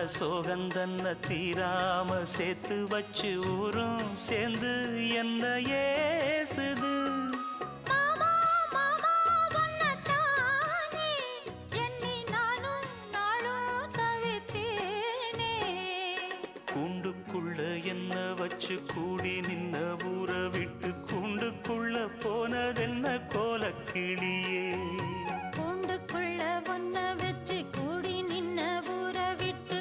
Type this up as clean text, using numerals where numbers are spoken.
சோகந்தன்ன தீராம சேர்த்து வச்சு ஊரும் சேர்ந்து என்ன ஏசுது. கூண்டுக்குள்ள என்ன வச்சு கூடி நின்ன